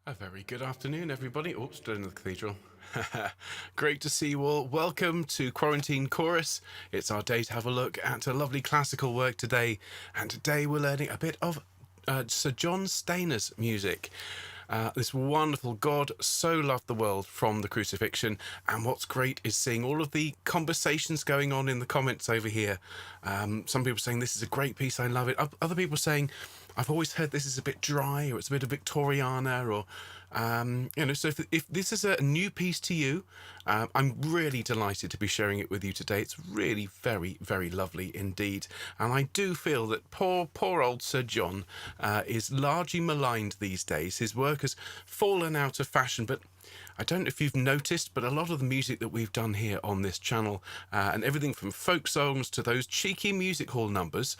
A very good afternoon, everybody. Oh, still in the cathedral. Great to see you all. Welcome to Quarantine Chorus. It's our day to have a look at a lovely classical work today. And today we're learning a bit of Sir John Stainer's music. This wonderful God so loved the world from the Crucifixion. And what's great is seeing all of the conversations going on in the comments over here. Some people saying this is a great piece, I love it. Other people saying, I've always heard this is a bit dry, or it's a bit of Victoriana, or so if this is a new piece to you, I'm really delighted to be sharing it with you today. It's really very, very lovely indeed. And I do feel that poor old Sir John is largely maligned these days. His work has fallen out of fashion, but I don't know if you've noticed, but a lot of the music that we've done here on this channel, and everything from folk songs to those cheeky music hall numbers,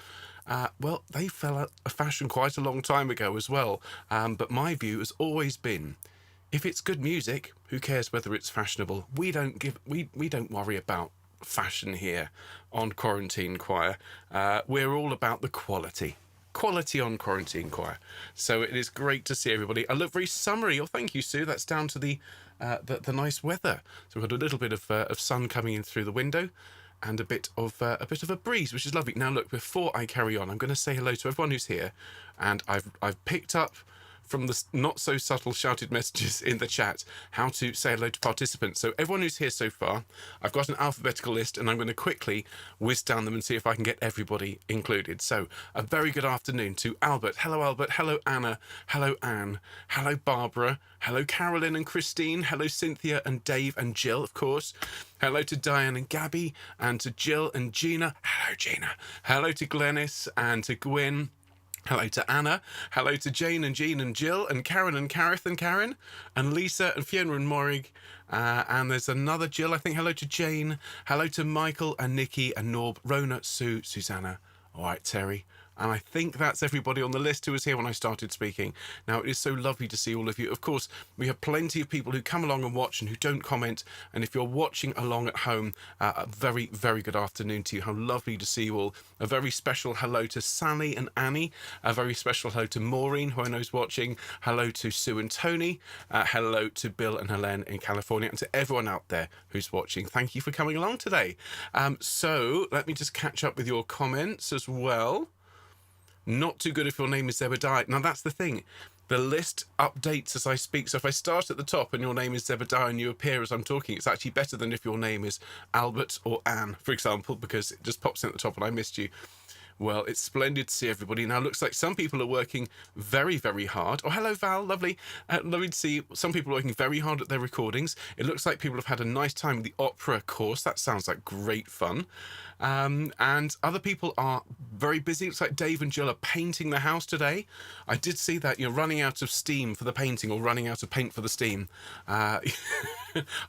well, they fell out of fashion quite a long time ago as well. But my view has always been, if it's good music, who cares whether it's fashionable? We don't worry about fashion here on Quarantine Choir. We're all about the quality. Quality on Quarantine Choir. So it is great to see everybody. I look very summery. Oh, thank you, Sue. That's down to the nice weather. So we've got a little bit of sun coming in through the window, and a bit of a breeze, which is lovely. Now, look, before I carry on, I'm going to say hello to everyone who's here, and I've picked up from the not so subtle shouted messages in the chat how to say hello to participants. So everyone who's here so far, I've got an alphabetical list, and I'm going to quickly whiz down them and see if I can get everybody included. So a very good afternoon to Albert. Hello, Albert. Hello, Anna. Hello, Anne. Hello, Barbara. Hello, Carolyn and Christine. Hello, Cynthia and Dave and Jill, of course. Hello to Diane and Gabby, and to Jill and Gina. Hello, Gina. Hello to Glenys and to Gwyn. Hello to Anna. Hello to Jane and Jean and Jill and Karen and Kareth and Karen and Lisa and Fiona and Morig. And there's another Jill, I think. Hello to Jane. Hello to Michael and Nikki and Norb, Rona, Sue, Susanna. All right, Terry. And I think that's everybody on the list who was here when I started speaking. Now, it is so lovely to see all of you. Of course, we have plenty of people who come along and watch and who don't comment. And if you're watching along at home, a very, very good afternoon to you. How lovely to see you all. A very special hello to Sally and Annie. A very special hello to Maureen, who I know is watching. Hello to Sue and Tony. Hello to Bill and Helene in California. And to everyone out there who's watching, thank you for coming along today. So let me just catch up with your comments as well. Not too good if your name is Zebediah. Now, that's the thing. The list updates as I speak. So if I start at the top and your name is Zebediah and you appear as I'm talking, it's actually better than if your name is Albert or Anne, for example, because it just pops in at the top and I missed you. Well, it's splendid to see everybody. Now, looks like some people are working very, very hard. Oh, hello, Val. Lovely. Lovely to see some people are working very hard at their recordings. It looks like people have had a nice time with the opera course. That sounds like great fun. And other people are very busy. It looks like Dave and Jill are painting the house today. I did see that you're running out of steam for the painting, or running out of paint for the steam. I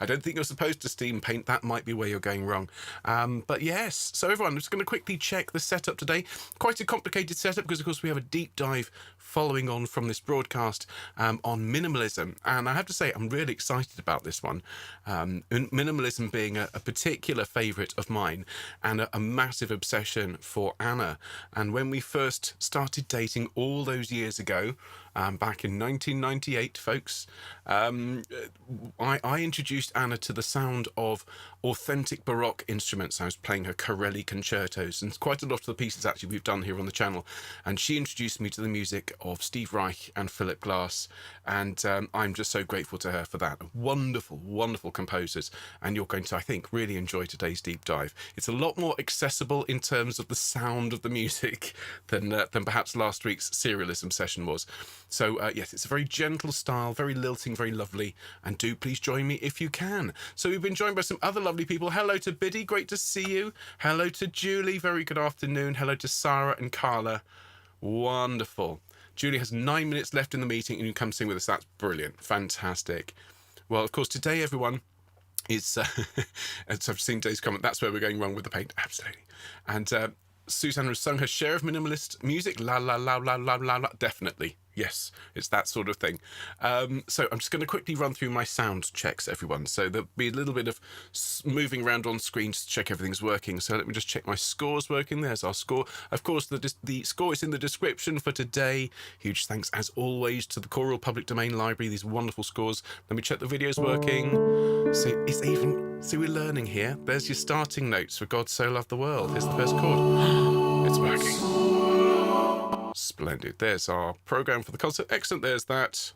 don't think you're supposed to steam paint. That might be where you're going wrong. But yes, so everyone, I'm just going to quickly check the setup today. Quite a complicated setup because, of course, we have a deep dive following on from this broadcast on minimalism. And I have to say, I'm really excited about this one. Minimalism being a particular favourite of mine, and a massive obsession for Anna. And when we first started dating all those years ago, back in 1998, folks, I introduced Anna to the sound of authentic Baroque instruments. I was playing her Corelli concertos, and quite a lot of the pieces actually we've done here on the channel. And she introduced me to the music of Steve Reich and Philip Glass, and I'm just so grateful to her for that. Wonderful, wonderful composers, and you're going to, I think, really enjoy today's deep dive. It's a lot more accessible in terms of the sound of the music than perhaps last week's serialism session was. So yes, it's a very gentle style, very lilting, very lovely, and do please join me if you can. So we've been joined by some other lovely people. Hello to Biddy, great to see you. Hello to Julie, very good afternoon. Hello to Sarah and Carla, wonderful. Julie has 9 minutes left in the meeting and you come sing with us. That's brilliant, fantastic. Well, of course, today, everyone, is, as I've seen Dave's comment, that's where we're going wrong with the paint, absolutely. And Susanna has sung her share of minimalist music. La la la la la la la. Definitely. Yes, it's that sort of thing. So I'm just going to quickly run through my sound checks, everyone. So there'll be a little bit of moving around on screen to check everything's working. So let me just check my score's working. There's our score. Of course, the score is in the description for today. Huge thanks, as always, to the Choral Public Domain Library. These wonderful scores. Let me check the video's working. See, we're learning here. There's your starting notes for God So Loved the World. Here's the first chord. It's working. Splendid. There's our program for the concert. Excellent. There's that.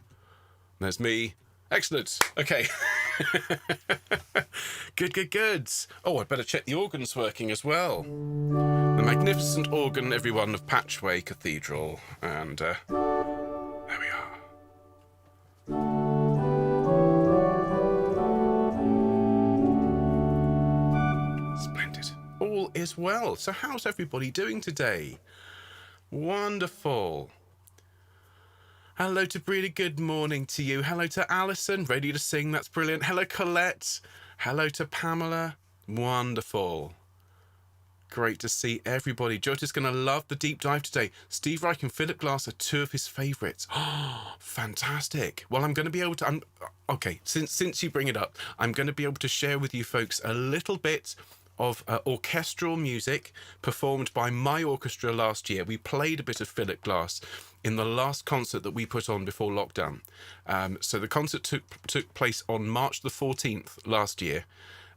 There's me. Excellent. Okay. Good. Oh, I'd better check the organ's working as well. The magnificent organ, everyone, of Patchway Cathedral. And there we are. Splendid. All is well. So how's everybody doing today? Wonderful. Hello to Breda, good morning to you. Hello to Alison, ready to sing, that's brilliant. Hello Colette. Hello to Pamela. Wonderful. Great to see everybody. Jota's going to love the deep dive today. Steve Reich and Philip Glass are two of his favourites. Oh, fantastic. Well, I'm going to be able to... okay, since you bring it up, I'm going to be able to share with you folks a little bit of orchestral music performed by my orchestra last year. We played a bit of Philip Glass in the last concert that we put on before lockdown. So the concert took place on March the 14th last year,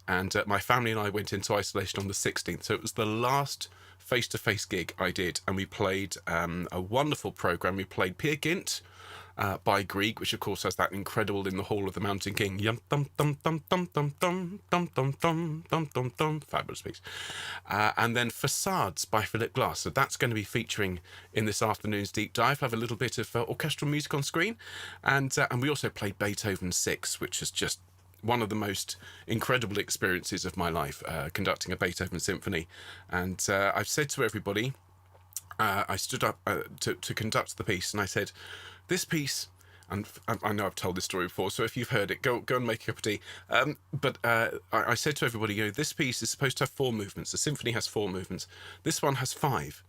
and my family and I went into isolation on the 16th. So it was the last face-to-face gig I did, and we played a wonderful programme. We played Peer Gynt by Grieg, which of course has that incredible In the Hall of the Mountain King. Yum dum dum dum dum dum dum dum dum dum dum dum dum. Fabulous piece. And then Facades by Philip Glass. So that's going to be featuring in this afternoon's deep dive. I'll have a little bit of orchestral music on screen, and we also played Beethoven 6, which is just one of the most incredible experiences of my life, conducting a Beethoven symphony. And I've said to everybody, I stood up to conduct the piece, and I said, this piece, and I know I've told this story before, so if you've heard it, go and make a cup of tea. But I said to everybody, this piece is supposed to have 4 movements. The symphony has 4 movements. This one has 5.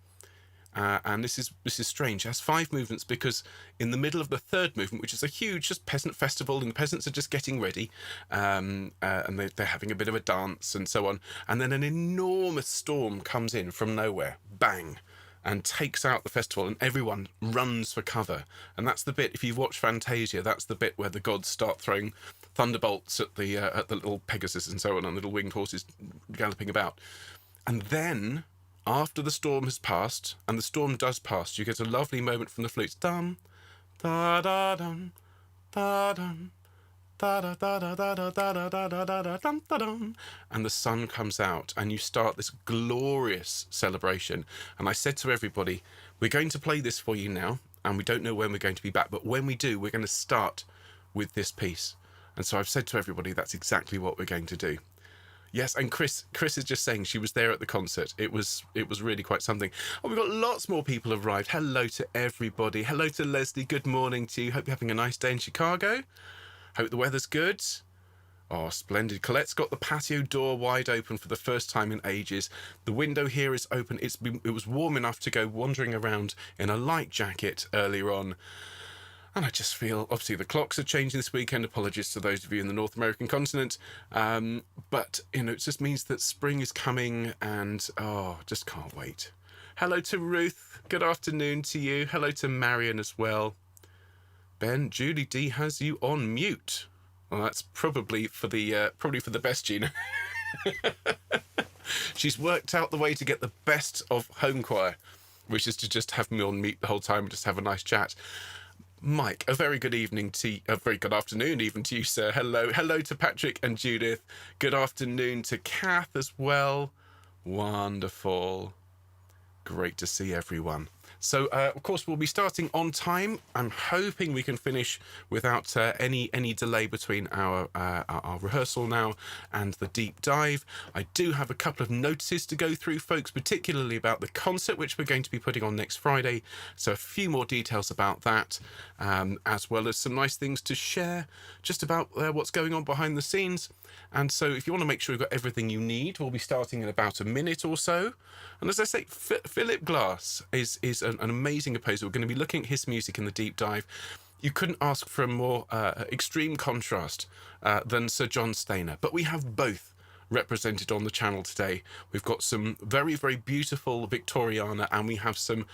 And this is strange. It has 5 movements because in the middle of the 3rd movement, which is a huge just peasant festival, and the peasants are just getting ready, and they're having a bit of a dance and so on, and then an enormous storm comes in from nowhere, bang, and takes out the festival, and everyone runs for cover. And that's the bit, if you've watched Fantasia, that's the bit where the gods start throwing thunderbolts at the little Pegasus and so on, and little winged horses galloping about. And then, after the storm has passed, and the storm does pass, you get a lovely moment from the flutes. Dum, da da dum, da dum, da da da da da da da da da da da dum da dum, and the sun comes out, and you start this glorious celebration. And I said to everybody, we're going to play this for you now, and we don't know when we're going to be back, but when we do, we're going to start with this piece. And so I've said to everybody, that's exactly what we're going to do. Yes, and Chris is just saying she was there at the concert. It was really quite something. Oh, we've got lots more people arrived. Hello to everybody. Hello to Leslie. Good morning to you. Hope you're having a nice day in Chicago. Hope the weather's good. Oh, splendid. Colette's got the patio door wide open for the first time in ages. The window here is open. It was warm enough to go wandering around in a light jacket earlier on. And I just feel, obviously, the clocks are changing this weekend. Apologies to those of you in the North American continent. But, it just means that spring is coming, and, just can't wait. Hello to Ruth. Good afternoon to you. Hello to Marion as well. Ben, Julie D has you on mute. Well, that's probably for the best, Gina. She's worked out the way to get the best of home choir, which is to just have me on mute the whole time and just have a nice chat. Mike, a very good evening a very good afternoon even to you, sir. Hello to Patrick and Judith. Good afternoon to Kath as well. Wonderful. Great to see everyone. So, of course, we'll be starting on time. I'm hoping we can finish without any delay between our rehearsal now and the deep dive. I do have a couple of notices to go through, folks, particularly about the concert, which we're going to be putting on next Friday. So a few more details about that, as well as some nice things to share just about what's going on behind the scenes. And so if you want to make sure you've got everything you need, we'll be starting in about a minute or so. And as I say, Philip Glass is an amazing composer. We're going to be looking at his music in the deep dive. You couldn't ask for a more extreme contrast than Sir John Stainer, but we have both represented on the channel today. We've got some very, very beautiful Victoriana, and we have some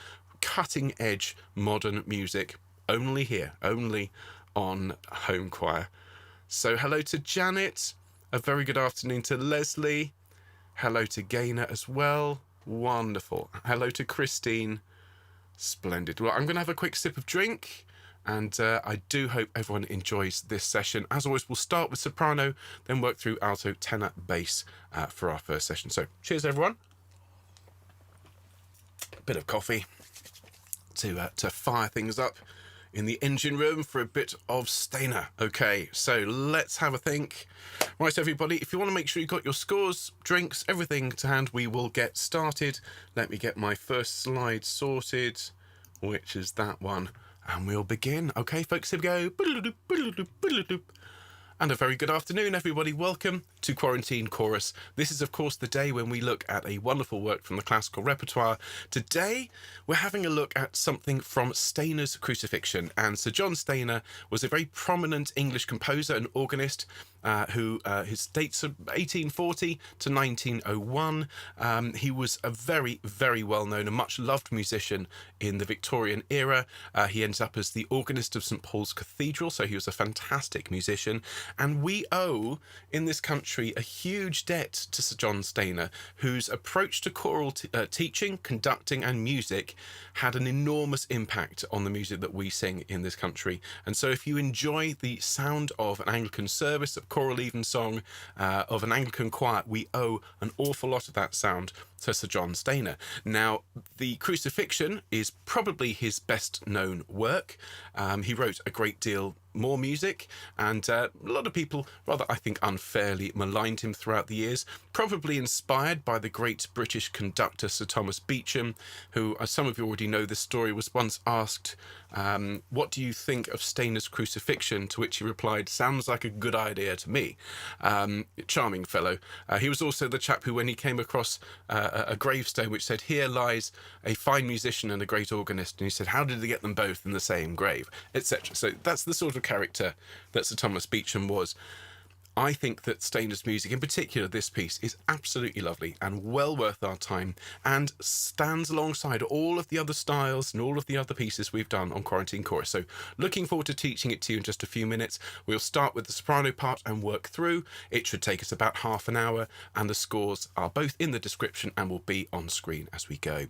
cutting edge modern music only here, only on Home Choir. So hello to Janet, a very good afternoon to Leslie, hello to Gaynor as well, wonderful, hello to Christine, splendid. Well, I'm going to have a quick sip of drink, and I do hope everyone enjoys this session. As always, we'll start with soprano, then work through alto, tenor, bass for our first session. So cheers everyone. A bit of coffee to fire things up in the engine room for a bit of Stainer. Okay, so let's have a think. Right, everybody, if you want to make sure you've got your scores, drinks, everything to hand, we will get started. Let me get my first slide sorted, which is that one, and we'll begin. Okay, folks, here we go. And a very good afternoon, everybody. Welcome to Quarantine Chorus. This is, of course, the day when we look at a wonderful work from the classical repertoire. Today, we're having a look at something from Stainer's Crucifixion. And Sir John Stainer was a very prominent English composer and organist who his dates are 1840 to 1901. He was a very, very well-known and much-loved musician in the Victorian era. He ends up as the organist of St Paul's Cathedral, so he was a fantastic musician. And we owe, in this country, a huge debt to Sir John Stainer, whose approach to choral teaching, conducting and music had an enormous impact on the music that we sing in this country. And so if you enjoy the sound of an Anglican service, of choral evensong, of an Anglican choir, we owe an awful lot of that sound to Sir John Stainer. Now, the Crucifixion is probably his best known work. He wrote a great deal more music, and a lot of people, rather I think unfairly, maligned him throughout the years, probably inspired by the great British conductor Sir Thomas Beecham, who, as some of you already know this story, was once asked, what do you think of Stainer's Crucifixion? To which he replied, sounds like a good idea to me. Charming fellow. He was also the chap who, when he came across a gravestone which said, here lies a fine musician and a great organist, and he said, how did they get them both in the same grave, etc. So that's the sort of character that Sir Thomas Beecham was. I think that Stainer's music, in particular this piece, is absolutely lovely and well worth our time, and stands alongside all of the other styles and all of the other pieces we've done on Quarantine Chorus. So looking forward to teaching it to you in just a few minutes. We'll start with the soprano part and work through. It should take us about half an hour, and the scores are both in the description and will be on screen as we go.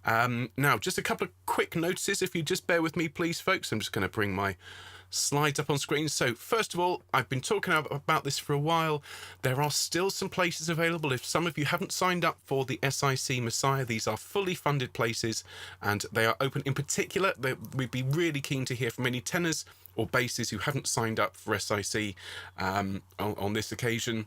Now, just a couple of quick notices, if you just bear with me, please, folks. I'm just going to bring my slides up on screen. So first of all, I've been talking about this for a while. There are still some places available. If some of you haven't signed up for the SIC Messiah, these are fully funded places and they are open. In particular, we'd be really keen to hear from any tenors or basses who haven't signed up for SIC on this occasion.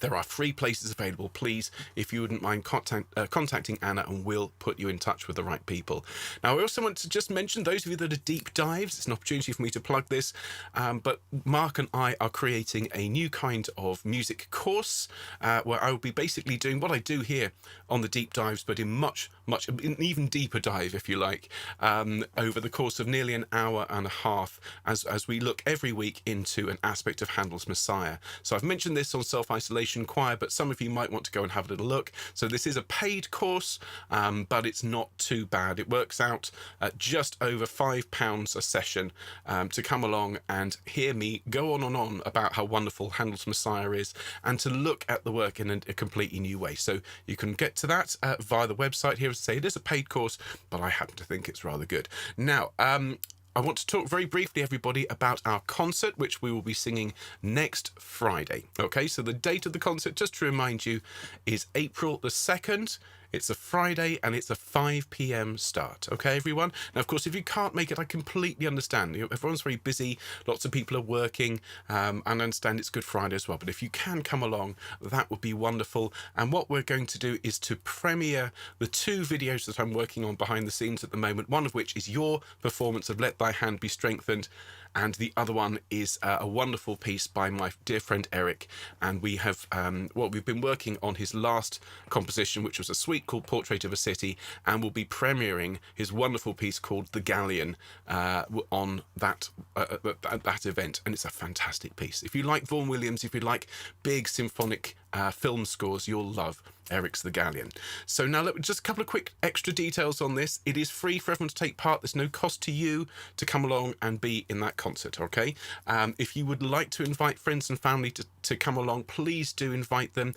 There are free places available. Please, if you wouldn't mind contacting Anna, and we'll put you in touch with the right people. Now, I also want to just mention, those of you that are deep dives, it's an opportunity for me to plug this, but Mark and I are creating a new kind of music course where I will be basically doing what I do here on the deep dives, but in an even deeper dive, if you like, over the course of nearly an hour and a half, as we look every week into an aspect of Handel's Messiah. So I've mentioned this on Self-Isolation Choir, but some of you might want to go and have a little look. So this is a paid course, but it's not too bad. It works out at just over £5 a session to come along and hear me go on and on about how wonderful Handel's Messiah is, and to look at the work in a completely new way. So you can get to that via the website here. As I say, it is a paid course, but I happen to think it's rather good. Now, I want to talk very briefly, everybody, about our concert, which we will be singing next Friday. Okay, so the date of the concert, just to remind you, is April the 2nd. It's a Friday and it's a 5 p.m. start. Okay, everyone? Now, of course, if you can't make it, I completely understand. You know, everyone's very busy. Lots of people are working, and I understand it's Good Friday as well. But if you can come along, that would be wonderful. And what we're going to do is to premiere the 2 videos that I'm working on behind the scenes at the moment, one of which is your performance of Let Thy Hand Be Strengthened, and the other one is a wonderful piece by my dear friend Eric, and we have we've been working on his last composition, which was a suite called Portrait of a City, and we'll be premiering his wonderful piece called The Galleon on that event, and it's a fantastic piece. If you like Vaughan Williams, if you like big symphonic film scores, you'll love Eric's The Galleon. So now just a couple of quick extra details on this. It is free for everyone to take part. There's no cost to you to come along and be in that concert, okay? If you would like to invite friends and family to come along, please do invite them.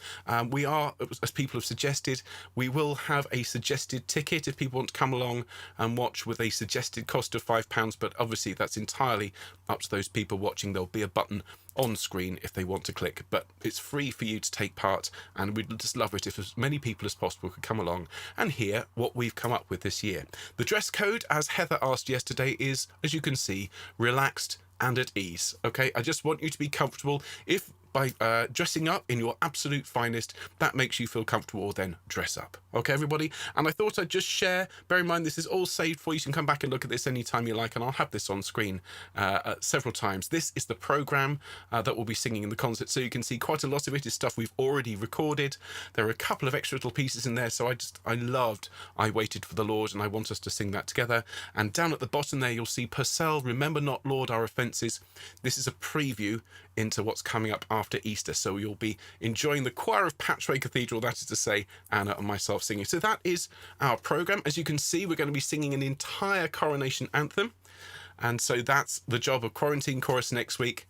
We are, as people have suggested, we will have a suggested ticket if people want to come along and watch, with a suggested cost of £5, but obviously that's entirely up to those people watching. There'll be a button on screen if they want to click, but it's free for you to take part, and we'd just love it if as many people as possible could come along and hear what we've come up with this year. The dress code, as Heather asked yesterday, is, as you can see, relaxed and at ease. Okay, I just want you to be comfortable. If by dressing up in your absolute finest that makes you feel comfortable, then dress up. Okay, everybody? And I thought I'd just share, bear in mind this is all saved for you, so you can come back and look at this anytime you like, and I'll have this on screen several times. This is the programme that we'll be singing in the concert, so you can see quite a lot of it is stuff we've already recorded. There are a couple of extra little pieces in there, so I loved I Waited for the Lord, and I want us to sing that together. And down at the bottom there you'll see Purcell, Remember Not, Lord, Our Offences. This is a preview into what's coming up after Easter, so you'll be enjoying the choir of Patchway Cathedral, that is to say, Anna and myself singing. So that is our programme. As you can see, we're going to be singing an entire coronation anthem, and so that's the job of Quarantine Chorus next week.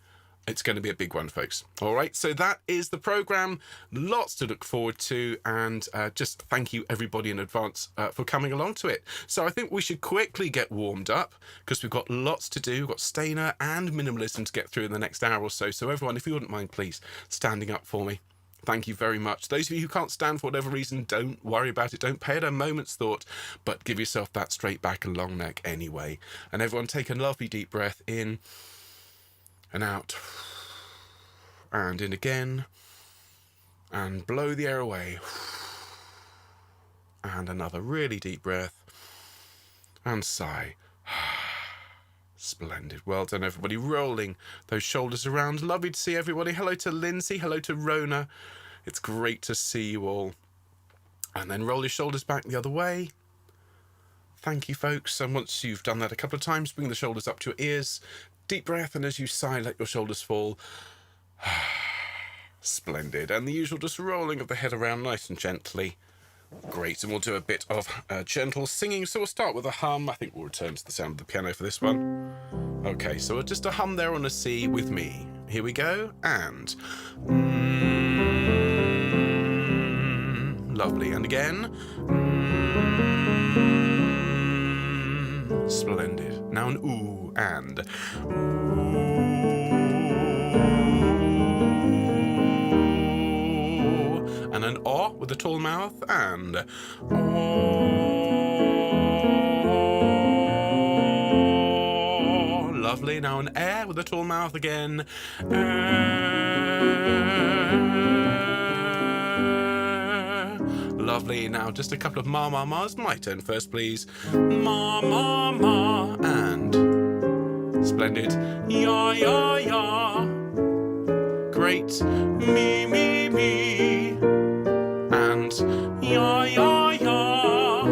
It's going to be a big one, folks. All right, so that is the programme. Lots to look forward to, and just thank you everybody in advance for coming along to it. So I think we should quickly get warmed up, because we've got lots to do. We've got Stainer and Minimalism to get through in the next hour or so. So everyone, if you wouldn't mind, please, standing up for me. Thank you very much. Those of you who can't stand for whatever reason, don't worry about it. Don't pay it a moment's thought, but give yourself that straight back and long neck anyway. And everyone, take a lovely deep breath in and out, and in again, and blow the air away, and another really deep breath, and sigh. Splendid. Well done, everybody. Rolling those shoulders around. Lovely to see everybody. Hello to Lindsay. Hello to Rona. It's great to see you all. And then roll your shoulders back the other way. Thank you, folks. And once you've done that a couple of times, bring the shoulders up to your ears. Deep breath, and as you sigh, let your shoulders fall. Splendid. And the usual just rolling of the head around nice and gently. Great. And we'll do a bit of gentle singing. So we'll start with a hum. I think we'll return to the sound of the piano for this one. Okay, so just a hum there on a C with me. Here we go. And lovely. And again. Splendid. Now an ooh, and and an oh with a tall mouth, and oh. Lovely. Now an air with a tall mouth again. Lovely. Now just a couple of ma ma ma's. My turn first, please. Ma ma ma, and splendid. Ya ya ya. Great. Me me me, and ya ya ya.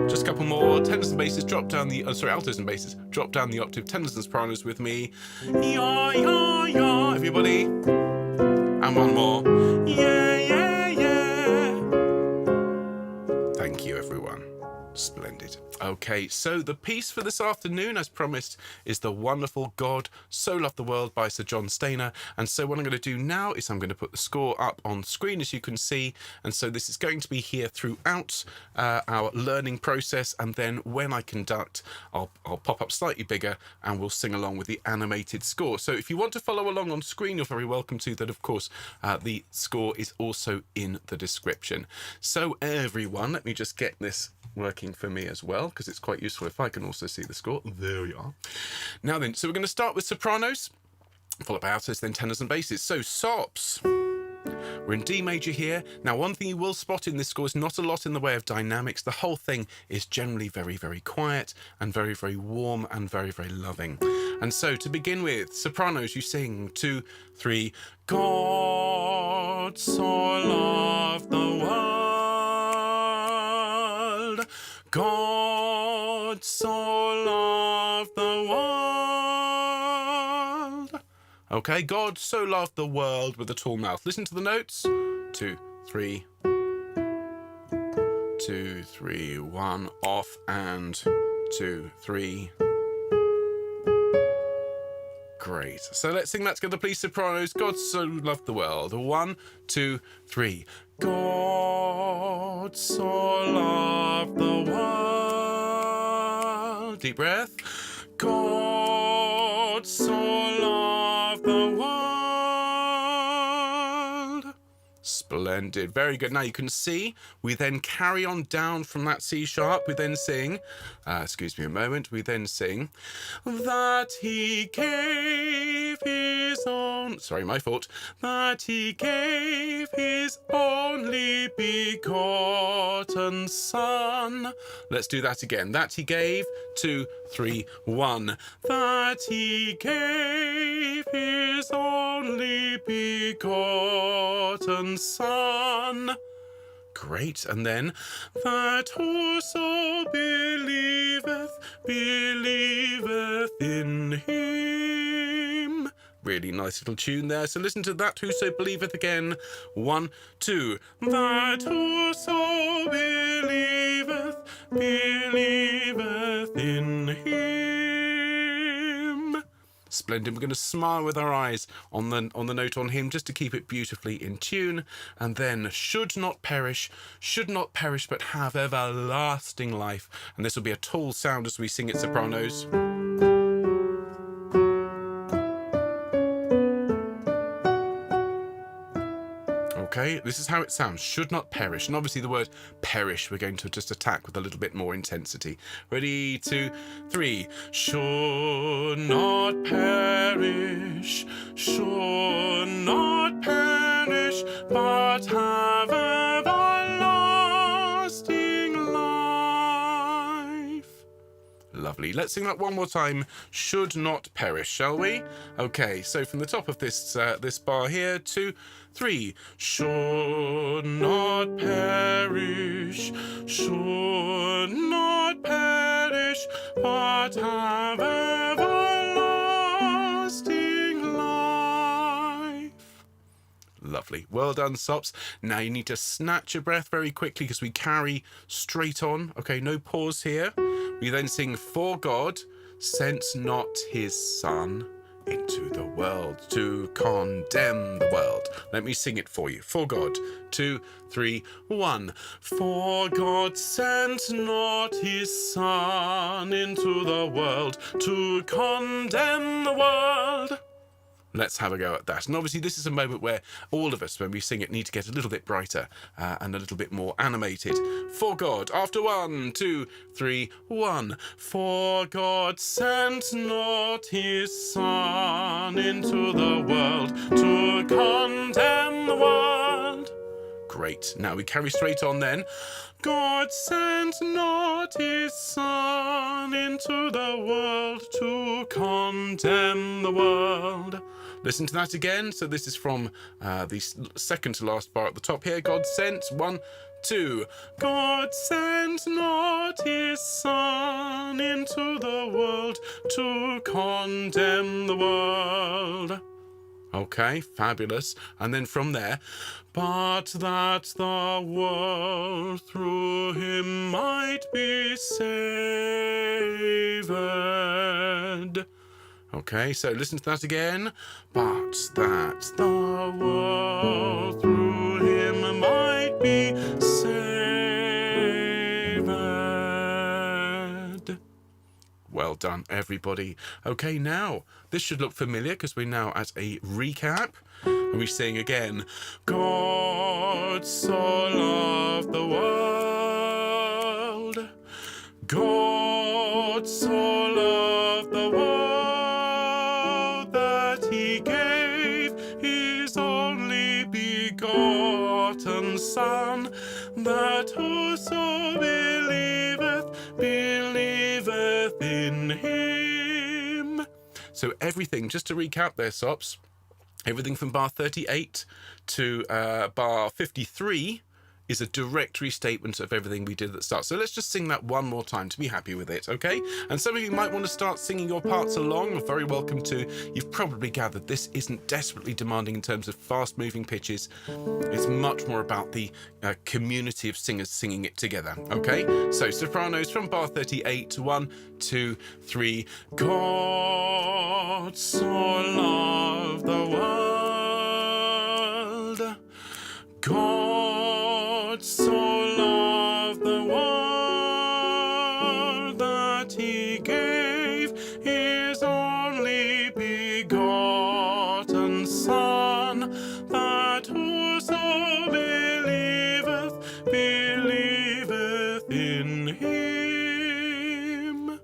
Just a couple more. Tenors and basses. Drop down the altos and basses. Drop down the octave. Tenors and sopranos with me. Ya ya ya. Everybody. And one more. Yeah yeah yeah. Thank you, everyone. Splendid. Okay, so the piece for this afternoon, as promised, is The Wonderful God So Loved the World by Sir John Stainer. And so what I'm going to do now is I'm going to put the score up on screen, as you can see. And so this is going to be here throughout our learning process. And then when I conduct, I'll pop up slightly bigger and we'll sing along with the animated score. So if you want to follow along on screen, you're very welcome to that. Of course, the score is also in the description. So everyone, let me just get this working for me as well, because it's quite useful if I can also see the score. There we are. Now then, so we're going to start with sopranos, followed by altos, then tenors and basses. So sops. We're in D major here. Now, one thing you will spot in this score is not a lot in the way of dynamics. The whole thing is generally very, very quiet and very, very warm and very, very loving. And so to begin with, sopranos, you sing 2, 3. God so loved the world. God so loved the world. Okay, God so loved the world with a tall mouth. Listen to the notes. 2, 3. 2, 3, 1, off, and 2, 3. Great. So let's sing that together, please, sopranos. God so loved the world. 1, 2, 3. God so loved the world. Deep breath. God so loved the world. Splendid. Very good. Now you can see we then carry on down from that C sharp. We then sing, excuse me a moment, we then sing that he gave his own, sorry, my fault, that he gave his only begotten Son. Let's do that again. That he gave, 2, 3, 1. That he gave his only begotten Son. Great. And then that whoso believeth in him. Really nice little tune there. So listen to that whoso believeth again. 1, 2. That whoso believeth in him. Splendid. We're going to smile with our eyes on the note on him just to keep it beautifully in tune. And then should not perish but have everlasting life. And this will be a tall sound as we sing it, sopranos. Okay, this is how it sounds. Should not perish. And obviously the word perish we're going to just attack with a little bit more intensity. Ready, 2, 3. Should not perish, but have everlasting life. Lovely. Let's sing that one more time. Should not perish, shall we? Okay, so from the top of this this bar here, 2, 3. Should not perish, but have everlasting life. Lovely. Well done, Sops. Now you need to snatch your breath very quickly because we carry straight on. Okay, no pause here. We then sing, for God sent not his Son into the world to condemn the world. Let me sing it for you. For God. 2, 3, 1. For God sent not his Son into the world to condemn the world. Let's have a go at that. And obviously this is a moment where all of us, when we sing it, need to get a little bit brighter and a little bit more animated. For God. After 1, 2, 3, 1. For God sent not his Son into the world to condemn the world. Great. Now we carry straight on then. God sent not his Son into the world to condemn the world. Listen to that again. So this is from the second to last bar at the top here. God sent, 1, 2. God sent not his Son into the world to condemn the world. Okay, fabulous. And then from there, but that the world through him might be saved. Okay, so listen to that again. But that the world through him might be saved. Well done, everybody. Okay, now, this should look familiar because we're now at a recap. And we sing again. God so loved the world. God so loved the world that he gave his only begotten begotten Son, that whoso believeth in him. So everything, just to recap there, Sops, everything from bar 38 to bar 53 is a direct restatement of everything we did at the start. So let's just sing that one more time to be happy with it, okay? And some of you might want to start singing your parts along. You're very welcome to. You've probably gathered this isn't desperately demanding in terms of fast-moving pitches. It's much more about the community of singers singing it together, okay? So sopranos from bar 38, 1, 2, 3. God so loved the world. God so loved the world that he gave his only begotten Son, that whoso believeth in him.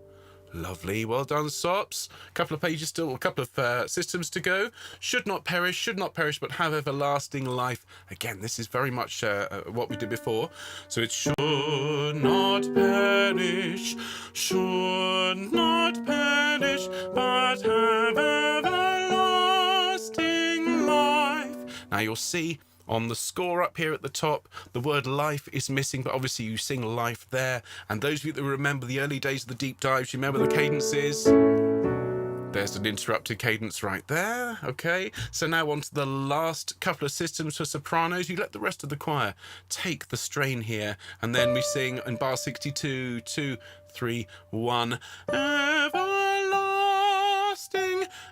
Lovely, well done, Sops. A couple of pages still, a couple of systems to go. Should not perish, but have everlasting life. Again, this is very much what we did before. So it should not perish, but have everlasting life. Now you'll see on the score up here at the top, the word life is missing, but obviously you sing life there. And those of you that remember the early days of the deep dives, you remember the cadences? There's an interrupted cadence right there, okay? So now on to the last couple of systems for sopranos. You let the rest of the choir take the strain here, and then we sing in bar 62, 2, 3, 1. Everlasting,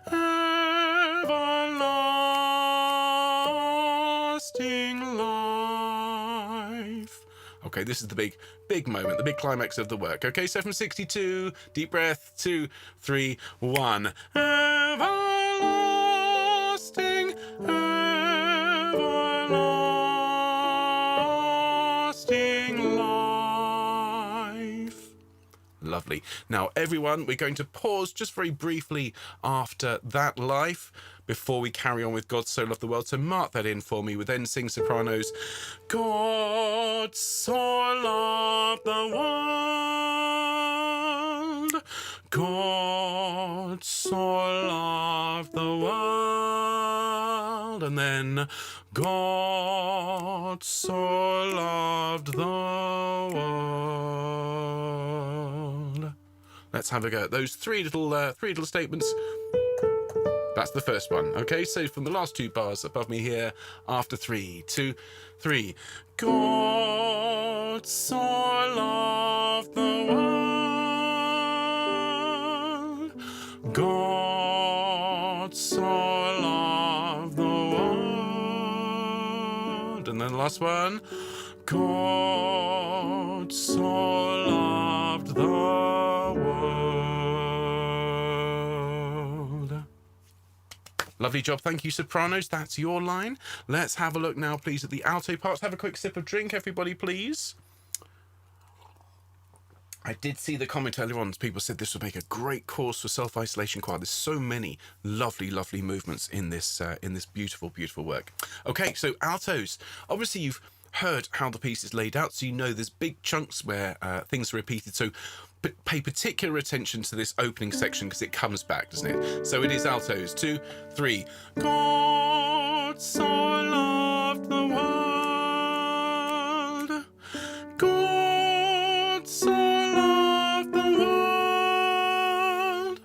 everlasting life. Okay, this is the big moment, the big climax of the work. Okay, so from 62, deep breath, 2, 3, 1. Everlasting, everlasting life. Lovely. Now, everyone, we're going to pause just very briefly after that life before we carry on with God So Loved the World. So mark that in for me. We'll then sing sopranos. God so loved the world. God so loved the world. And then God so loved the world. Let's have a go at those three little statements. That's the first one. Okay, so from the last two bars above me here, after 3, 2, 3. God so loved the world. God so loved the world. And then the last one. God so loved the world. Lovely job. Thank you, sopranos. That's your line. Let's have a look now, please, at the alto parts. Have a quick sip of drink, everybody, please. I did see the comment earlier on. People said this would make a great course for self-isolation choir. There's so many lovely, lovely movements in this beautiful, beautiful work. Okay, so altos. Obviously, you've heard how the piece is laid out, so you know there's big chunks where things are repeated. So pay particular attention to this opening section because it comes back, doesn't it? So it is altos. 2, 3. God so loved the world. God so loved the world.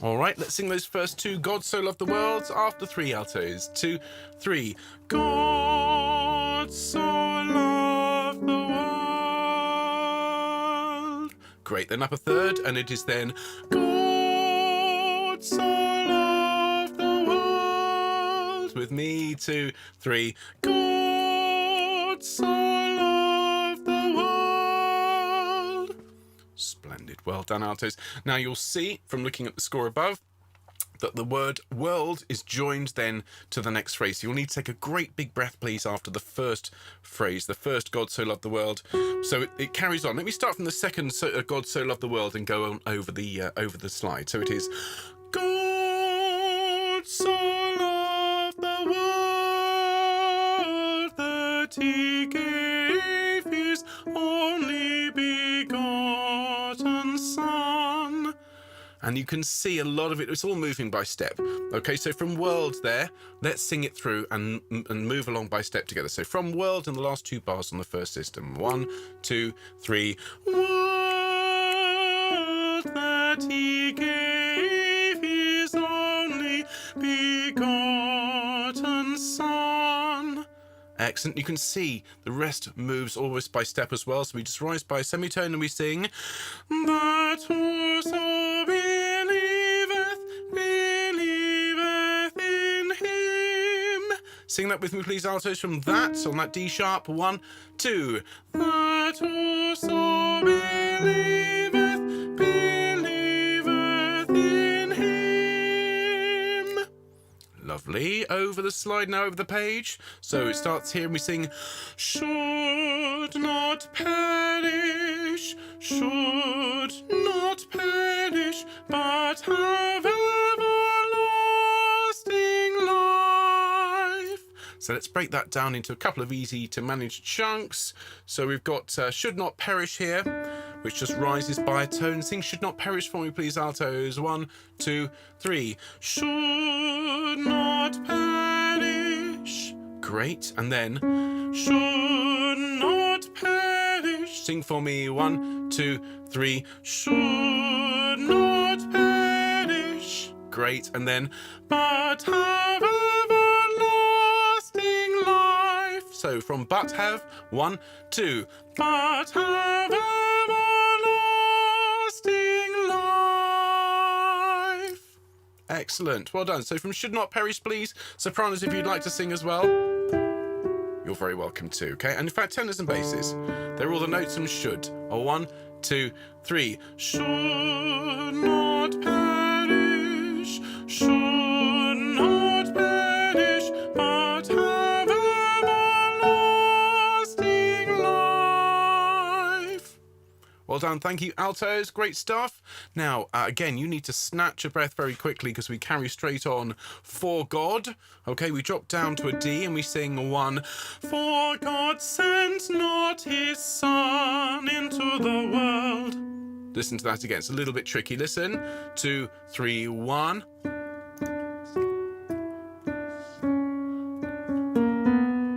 All right, let's sing those first two. God so loved the world after 3 altos. 2, 3. God so loved the world. Great, then up a third, and it is then God so loved the world. With me, 2, 3. God so loved the world. Splendid, well done, altos. Now you'll see from looking at the score above that the word world is joined then to the next phrase. So you'll need to take a great big breath, please, after the first phrase, the first God so loved the world. So it carries on. Let me start from the second God so loved the world and go on over the slide. So it is God so loved the world that he gave his only begotten Son. And you can see a lot of it, it's all moving by step. Okay, so from world there, let's sing it through and move along by step together. So from world in the last two bars on the first system. 1, 2, 3. World that he gave his only begotten Son. Excellent. You can see the rest moves always by step as well. So we just rise by a semitone and we sing, that whoso believeth, believeth in him. Sing that with me, please, altos, from that, on that D sharp. 1, 2. That whoso believeth, believeth in him. Lovely. Over the slide now, over the page. So it starts here and we sing, should not perish, but have everlasting life. So let's break that down into a couple of easy to manage chunks. So we've got should not perish here, which just rises by a tone. Sing should not perish for me, please, altos. 1, 2, 3. Should not perish. Great. And then should not perish. Sing for me. 1, 2, 3. Should not perish. Great. And then but have everlasting life. So from but have. 1, 2. But have everlasting life. Excellent. Well done. So from should not perish, please. Sopranos, if you'd like to sing as well, you're very welcome to. Okay. And in fact, tenors and basses, they're all the notes from should. 1, 2, 3. Should not perish. Should not perish. But have everlasting life. Well done. Thank you, altos. Great stuff. Now, again, you need to snatch a breath very quickly because we carry straight on for God. Okay, we drop down to a D and we sing 1. For God sent not his Son into the world. Listen to that again. It's a little bit tricky. Listen. 2, 3, 1.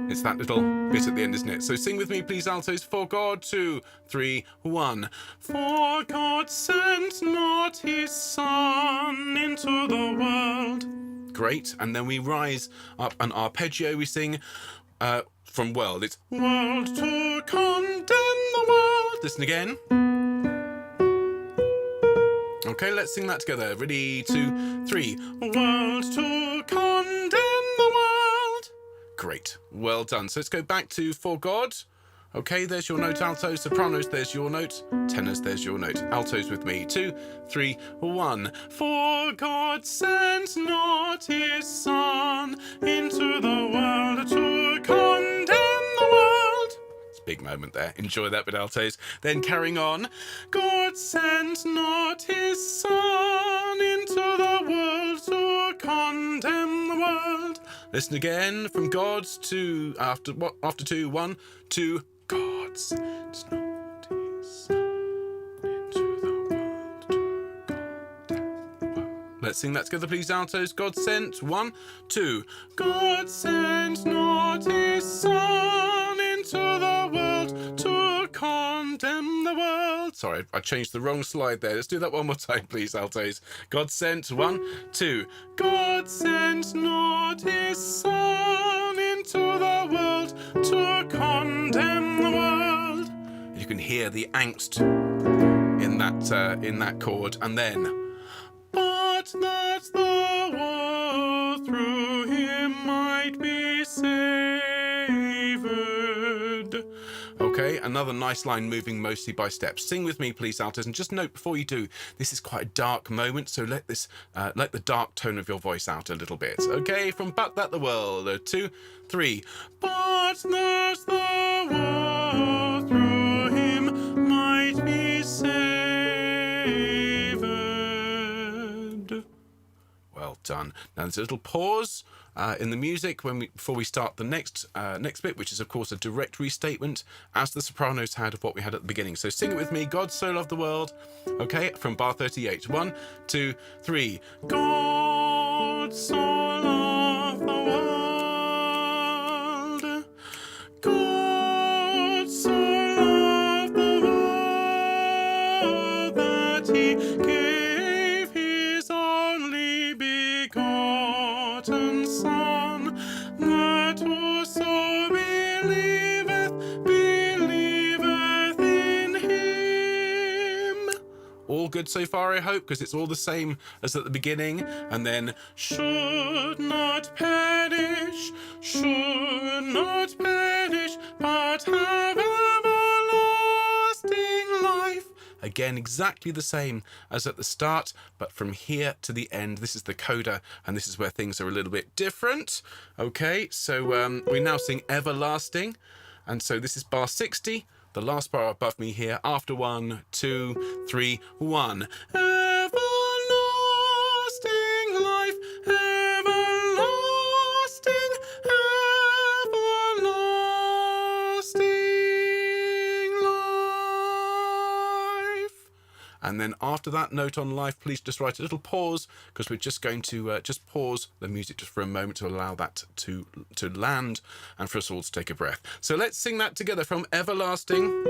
It's that little bit at the end, isn't it? So sing with me, please, altos. For God, 2, 3, 1. For God sent not his Son into the world. Great. And then we rise up an arpeggio. We sing from world. It's world to condemn the world. Listen again. Okay, let's sing that together. Ready, 2, 3. World to condemn the world. Great. Well done. So let's go back to for God. Okay, there's your note, altos. Sopranos, there's your note. Tenors, there's your note. Altos with me. 2, 3, 1. For God sent not his Son into the world to condemn the world. It's a big moment there. Enjoy that bit, altos. Then carrying on. God sent not his Son into the world to condemn the world. Listen again from God to after 2, 1, 2. God sent not his Son into the world to condemn the world. Let's sing that together, please, altos. God sent. 1, 2. God sent not his Son into the world to condemn the world. Sorry, I changed the wrong slide there. Let's do that one more time, please, altos. God sent. 1, 2. God sent not his Son into the world to condemn the world. You can hear the angst in that chord, and then but that the world through him might be saved. Okay, another nice line moving mostly by steps. Sing with me, please, altos, and just note before you do, this is quite a dark moment, so let the dark tone of your voice out a little bit. Okay, from but that the world. 2, 3. But that the world through him might be saved. Well done. Now there's a little pause. in the music before we start the next bit, which is of course a direct restatement, as the sopranos had, of what we had at the beginning. So sing it with me. God so loved the world. Okay, from bar 38. 1, 2, 3. God so loved the world. God so loved the world that he gave his only begotten Son, that whoso believeth in him. All good so far, I hope, because it's all the same as at the beginning. And then should not perish, but have everlasting life. Again, exactly the same as at the start, but from here to the end. This is the coda, and this is where things are a little bit different. Okay, so we now sing everlasting, and so this is bar 60. The last bar above me here, after 1, 2, 3, 1. Everlasting life, everlasting, everlasting life. And then after that note on life, please just write a little pause, because we're just going to just pause the music just for a moment to allow that to land and for us all to take a breath. So let's sing that together from everlasting.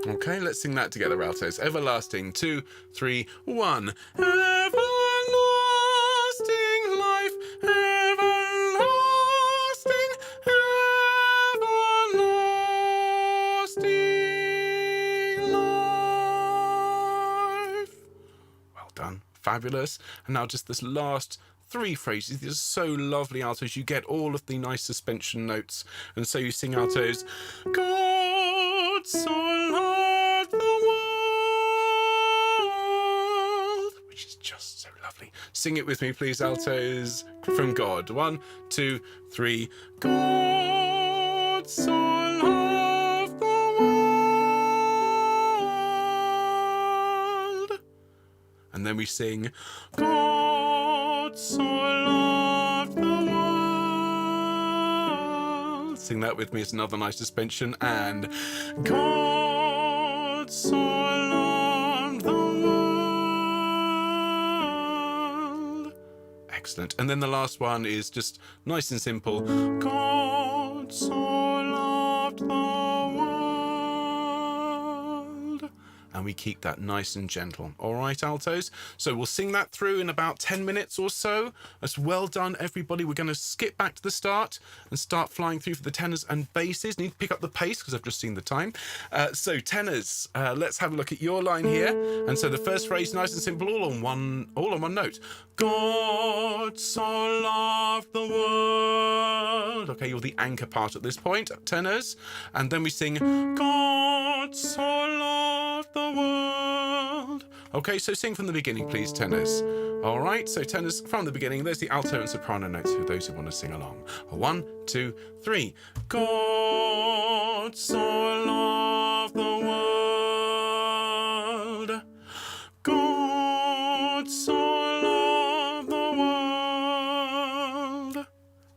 Okay, let's sing that together, altos. Everlasting. 2, 3, 1. Everlasting life, everlasting, everlasting life. Well done. Fabulous. And now just this last 3 phrases. These are so lovely, altos. You get all of the nice suspension notes. And so you sing, altos. God so loved the world, which is just so lovely. Sing it with me, please, altos. From God. 1, 2, 3. God so loved the world. And then we sing, God so loved the world. Sing that with me. It's another nice suspension. And God so loved the world. Excellent. And then the last one is just nice and simple. God so loved the world. And we keep that nice and gentle. All right, altos? So we'll sing that through in about 10 minutes or so. That's well done, everybody. We're going to skip back to the start and start flying through for the tenors and basses. Need to pick up the pace because I've just seen the time. So tenors, let's have a look at your line here. And so the first phrase, nice and simple, all on one note. God so loved the world. Okay, you're the anchor part at this point, tenors. And then we sing, God so loved the world. Okay, so sing from the beginning, please, tenors. All right, so tenors from the beginning. There's the alto and soprano notes for those who want to sing along. 1, 2, 3. God so loved the world. God so loved the world.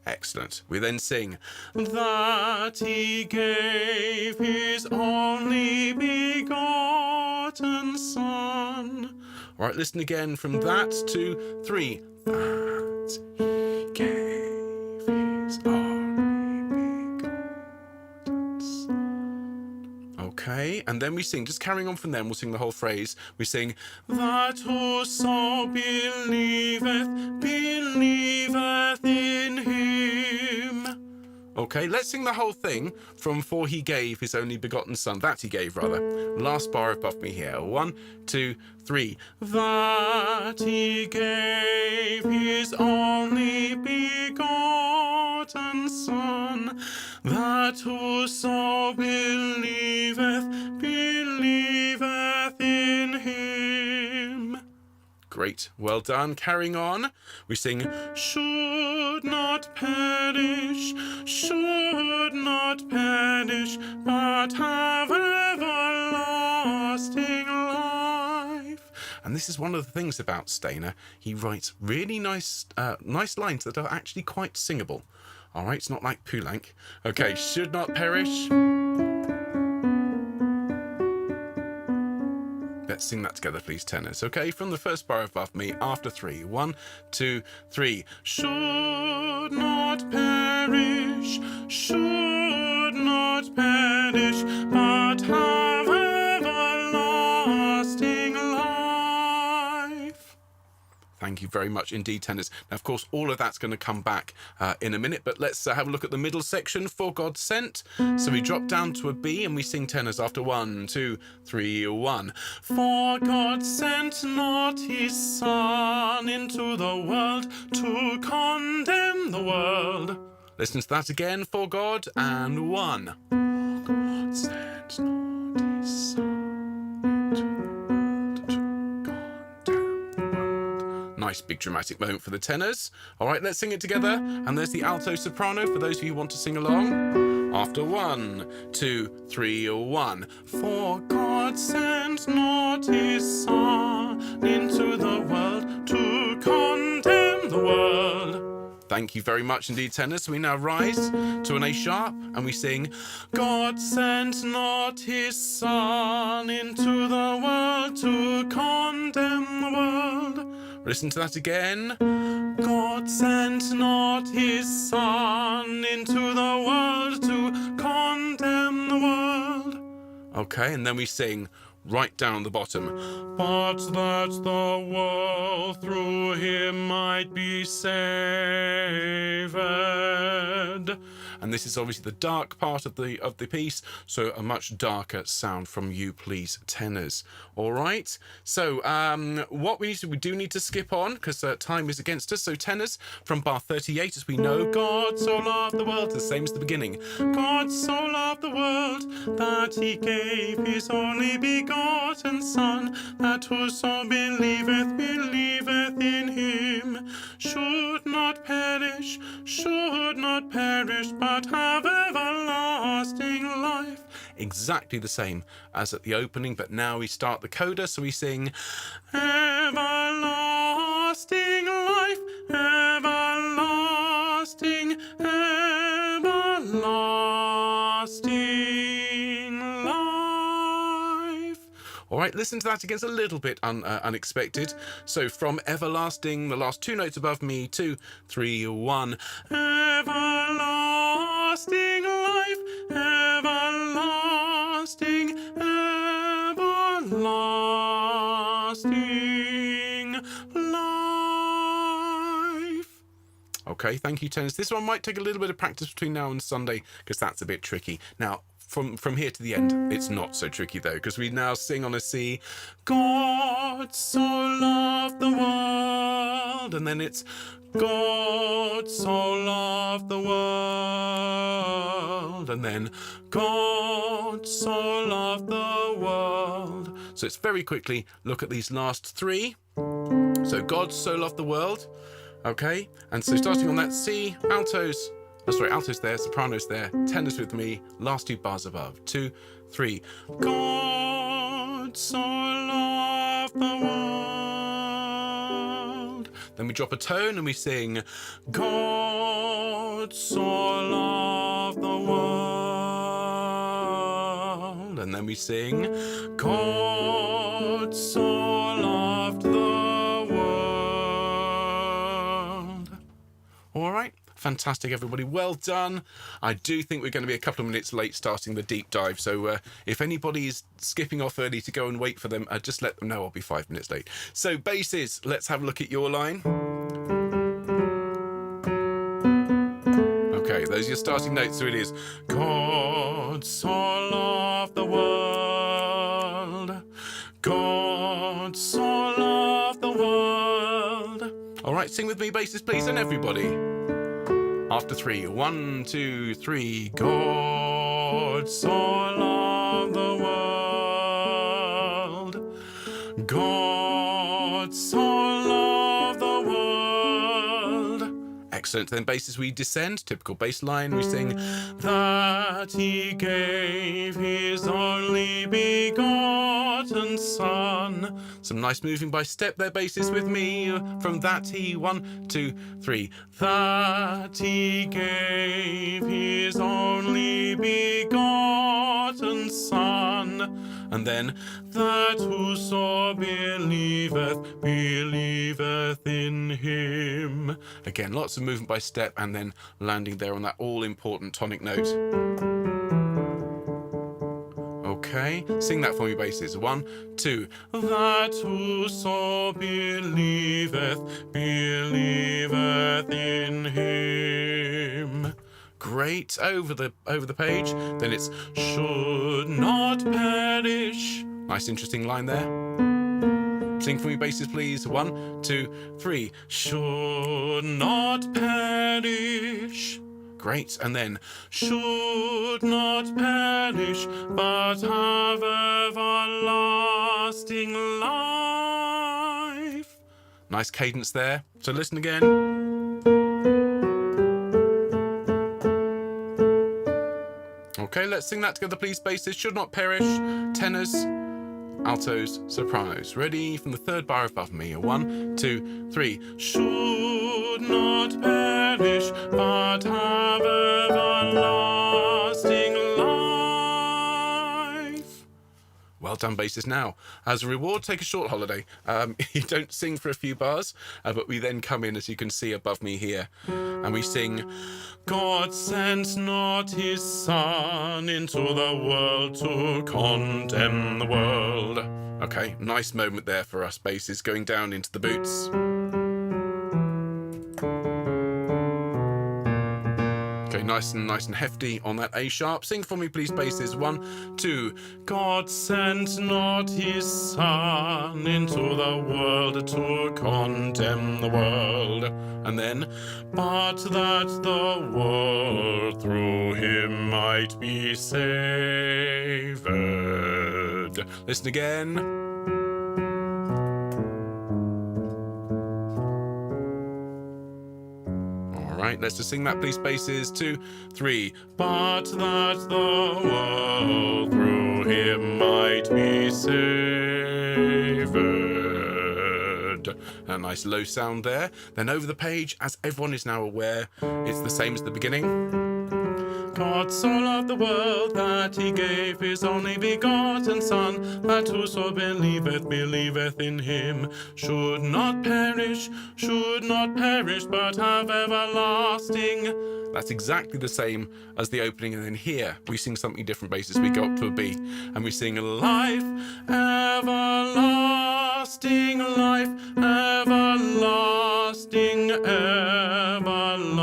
Excellent. We then sing, that he gave his only begotten Son. All right, listen again from that to 3. That he gave his only begotten Son. Okay, and then we sing, just carrying on from them, we'll sing the whole phrase. We sing, that whoso believeth in him. Okay, let's sing the whole thing from for he gave his only begotten Son. That he gave, rather. Last bar above me here. 1, 2, 3. That he gave his only begotten Son, that whoso believeth in him. Great, well done. Carrying on, we sing, should not perish, but have everlasting life. And this is one of the things about Stainer. He writes really nice lines that are actually quite singable. All right, it's not like Poulenc. Okay, should not perish. Let's sing that together, please, tenors. Okay, from the first bar above me, after 3. 1, 2, 3. Should not perish, should not perish, but have everlasting life. Thank you very much indeed, tenors. Now, of course, all of that's going to come back in a minute, but let's have a look at the middle section, For God Sent. So we drop down to a B and we sing tenors after 1, 2, 3, 1. For God sent not his Son into the world to condemn the world. Listen to that again, for God, and 1. For God sent not his Son into the world to condemn the world. Nice big dramatic moment for the tenors. All right, let's sing it together. And there's the alto soprano for those of you who want to sing along. After 1, 2, 3, 1. For God sent not his Son into the world to condemn the world. Thank you very much indeed, tenors. So we now rise to an A sharp and we sing, God sent not his Son into the world to condemn the world. Listen to that again. God sent not his Son into the world to condemn the world. Okay, and then we sing right down the bottom. But that the world through him might be saved. And this is obviously the dark part of the piece, so a much darker sound from you, please, tenors. All right. So what we do need to skip on because time is against us. So tenors from bar 38, as we know, God so loved the world, the same as the beginning. God so loved the world that he gave his only begotten Son, that whoso believeth in him should not perish, but have everlasting life. Exactly the same as at the opening, but now we start the coda, so we sing everlasting life, everlasting, everlasting life. All right, listen to that again. It's a little bit unexpected. So from everlasting, the last 2 notes above me, 2, 3, 1. Everlasting life, everlasting, everlasting life. Okay, thank you, tenors. This one might take a little bit of practice between now and Sunday because that's a bit tricky. Now, from here to the end, it's not so tricky though, because we now sing on a C. God so loved the world, and then it's God so loved the world, and then God so loved the world. So it's very quickly look at these last 3. So God so loved the world. Okay, and so starting on that C, altos. Altos there, sopranos there, tenors with me, last 2 bars above. 2, 3. God so loved the world. Then we drop a tone and we sing, God so loved the world. And then we sing, God so loved the world. All right. Fantastic, everybody. Well done. I do think we're going to be a couple of minutes late starting the deep dive. So if anybody is skipping off early to go and wait for them, just let them know I'll be 5 minutes late. So basses, let's have a look at your line. Okay, those are your starting notes. So it is God so loved the world. God so loved the world. All right, sing with me, basses, please, and everybody. After 3, 1, 2, 3. God so loved the world. God so loved the world. Excellent. Then bass as we descend, typical bass line, we sing, that he gave his only begotten Son. Some nice moving by step there, basses with me. From that he, 1, 2, 3. That he gave his only begotten Son. And then, that whoso believeth, believeth in him. Again, lots of movement by step and then landing there on that all-important tonic note. Okay, sing that for me, basses. 1, 2. That whoso believeth, believeth in him. Great, over the page. Then it's should not perish. Nice interesting line there. Sing for me, basses, please. 1, 2, 3. Should not perish. Great, and then should not perish, but have everlasting life. Nice cadence there. So listen again. Okay, let's sing that together, please, basses. Should not perish. Tenors, altos, sopranos. Ready? From the third bar above me. 1, 2, 3. Should not perish, but have everlasting life. Well done, basses. Now, as a reward, take a short holiday. You don't sing for a few bars, but we then come in, as you can see above me here, and we sing, God sent not his Son into the world to condemn the world. Okay, nice moment there for us, basses, going down into the boots. Okay, nice and hefty on that A sharp. Sing for me, please, basses. 1, 2. God sent not his Son into the world to condemn the world. And then, but that the world through him might be saved. Listen again. Right, let's just sing that, please, basses. 2, 3. But that the world through him might be saved. A nice low sound there. Then over the page, as everyone is now aware, it's the same as the beginning. God so loved the world that he gave his only begotten Son, that whoso believeth, believeth in him, should not perish, but have everlasting. That's exactly the same as the opening, and then here we sing something different, basses. We go up to a B, and we sing life, everlasting life, everlasting, everlasting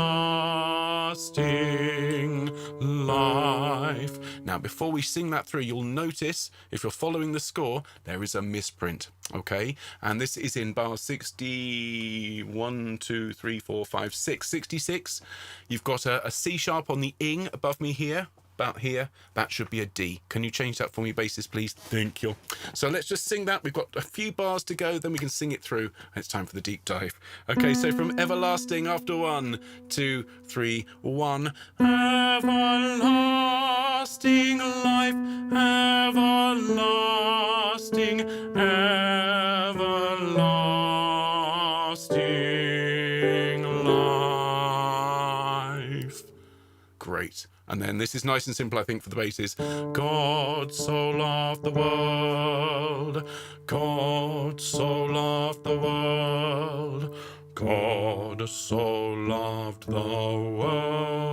life. Now, before we sing that through, you'll notice, if you're following the score, there is a misprint, okay? And this is in bar 61, 2, 3, 4, 5, 6, 66. You've got a C sharp on the ing above me here, about here. That should be a D. Can you change that for me, basses, please? Thank you. So let's just sing that. We've got a few bars to go, then we can sing it through. It's time for the deep dive. Okay, so from everlasting after 1, 2, 3, 1. Everlasting life, everlasting, everlasting life. Great. And then this is nice and simple, I think, for the basses. God so loved the world. God so loved the world. God so loved the world.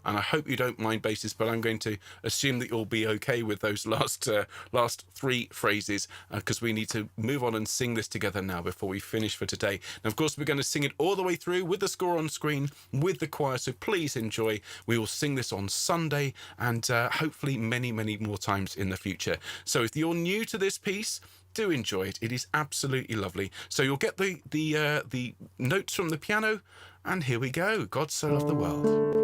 And I hope you don't mind, basses, but I'm going to assume that you'll be okay with those last 3 phrases, because we need to move on and sing this together now before we finish for today. And of course, we're going to sing it all the way through with the score on screen, with the choir, so please enjoy. We will sing this on Sunday and hopefully many, many more times in the future. So if you're new to this piece, do enjoy it. It is absolutely lovely. So you'll get the notes from the piano, and here we go. God so loved the world.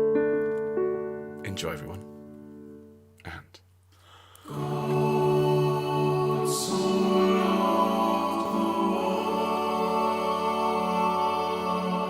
Enjoy, everyone. And God so loved the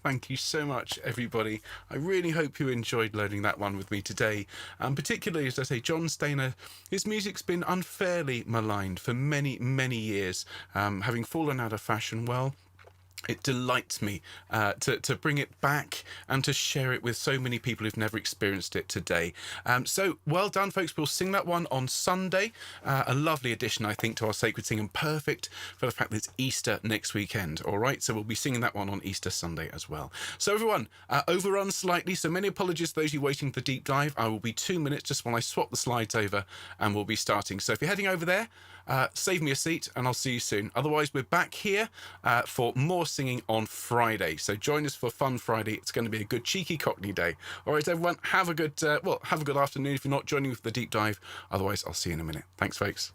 Thank you so much, everybody. I really hope you enjoyed learning that one with me today. Particularly, as I say, John Stainer, his music's been unfairly maligned for many, many years, having fallen out of fashion. Well, it delights me to bring it back and to share it with so many people who've never experienced it today. So well done, folks. We'll sing that one on Sunday. A lovely addition, I think, to our Sacred Singing. Perfect for the fact that it's Easter next weekend. All right, so we'll be singing that one on Easter Sunday as well. So everyone, overrun slightly. So many apologies to those of you waiting for the deep dive. I will be 2 minutes just while I swap the slides over and we'll be starting. So if you're heading over there, save me a seat and I'll see you soon. Otherwise, we're back here for more singing on Friday. So join us for Fun Friday. It's going to be a good cheeky Cockney day. All right, everyone, have a good afternoon if you're not joining me for the deep dive. Otherwise, I'll see you in a minute. Thanks, folks.